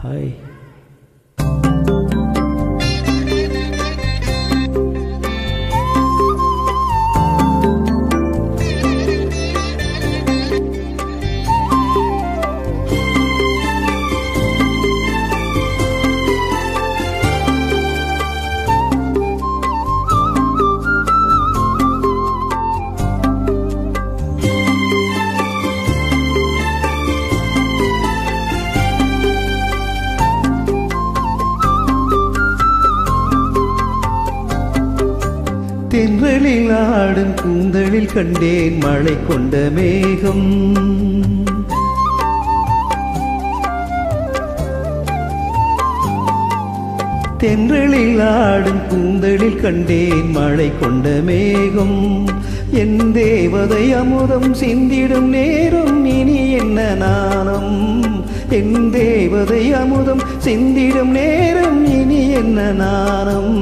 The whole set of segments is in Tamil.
ஹாய். தென்றலில் ஆடும் கூந்தலில் கண்டேன் மழை கொண்ட மேகம். தென்றலில் ஆடும் கூந்தலில் கண்டேன் மழை கொண்ட மேகம். என் தேவதை அமுதம் சிந்திடும் நேரம் இனி என்ன நாணம். என் தேவதை அமுதம் சிந்திடும் நேரம் இனி என்ன நாணம்.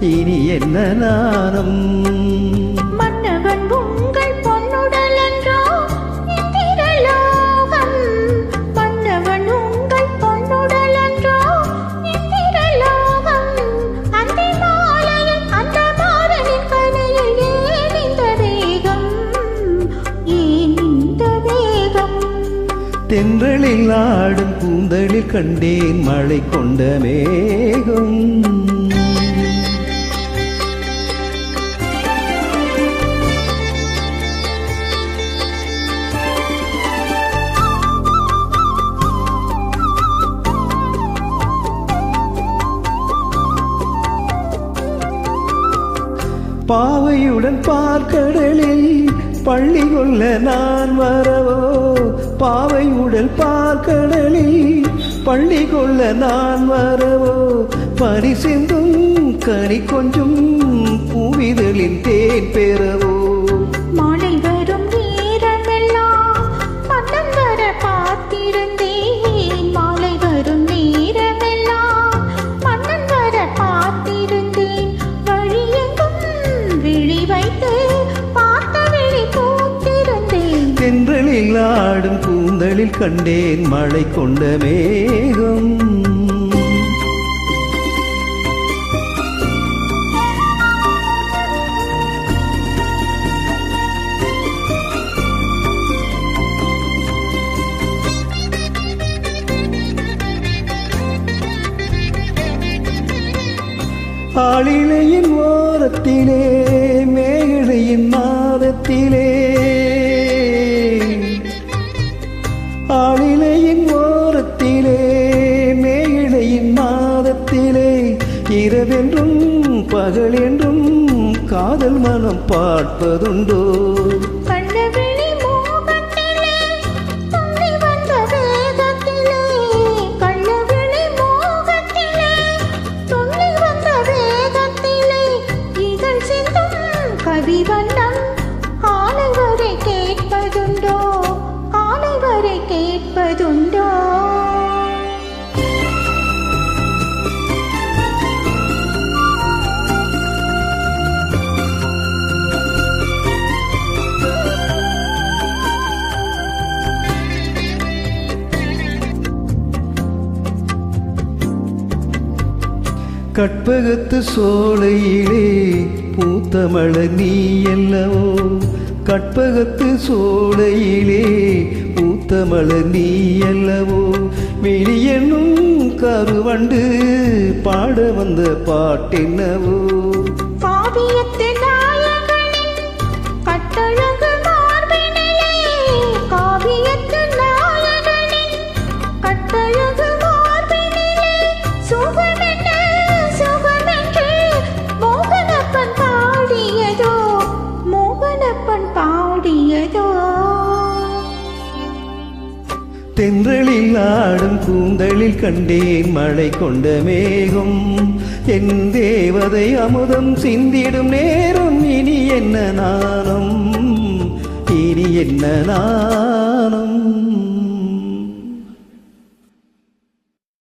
இனி என்ன நாணம். மன்னவன் உங்கள் பொன்னுடல் என்றோ இந்திரலோகம். மன்னவன் உங்கள் பொன்னுடல் என்றோ இந்திரலோகம். அந்த மாலையில் அந்த மாறனின் கரையில் ஏன் இந்த வேகம். ஏன் இந்த வேகம். தென்றலில் ஆடும் கூந்தலில் கண்டேன் மழை கொண்ட மேகம். பாவையுடன் பார்க்கடலில் பள்ளி கொள்ள நான் வரவோ. பாவையுடன் பார்க்கடலில் பள்ளி கொள்ள நான் வரவோ. பனி சிந்தும் கனி கொஞ்சம் பூவிதழின் தேன் பெறவோ. மாலை வரும் நேரமெல்லாம் பட்டம் வர பார்த்திருந்தேன். மாலை வரும் நேரமெல்லாம் பட்டம் வர பார்த்திருந்தேன். வழியெங்கும் விழி வைத்து பார்த்த விழி பூத்திருந்தேன். தென்றலில் ஆடும் கூந்தலில் கண்டேன் மழை கொண்ட மேகம். ஆளிலையின் ஓரத்திலே மேகலையின் நாதத்திலே. ஆளிலையின் ஓரத்திலே மேகலையின் நாதத்திலே. இரவென்றும் பகல் என்றும் காதல் மனம் பார்ப்பதுண்டோ. கவிவண்ணம் காலை வரை கேட்பதுண்டோ. காலை வரை கேட்பதுண்டோ. கற்பகத்து சோலையிலே பூத்த மலர் நீ அல்லவோ. கற்பகத்து சோலையிலே பூத்த மலர் நீ அல்லவோ. விழியென்னும் கருவண்டு பாட வந்த பாட்டென்னவோ. காவியத்து நாயகனின் கட்டழகு மார்பினிலே. காவியத்து நாயகனின் கட்டழகு மார்பினிலே. சுகமென்ன சுகமென்று மோகனப்பன் பாடியதோ. மோகனப்பன் பாடியதோ. தென்றலில் ஆடும் கூந்தலில் கண்டேன் மழை கொண்ட மேகம். என் தேவதை அமுதம் சிந்திடும் நேரம் இனி என்ன நாணம். இனி என்ன நாணம்.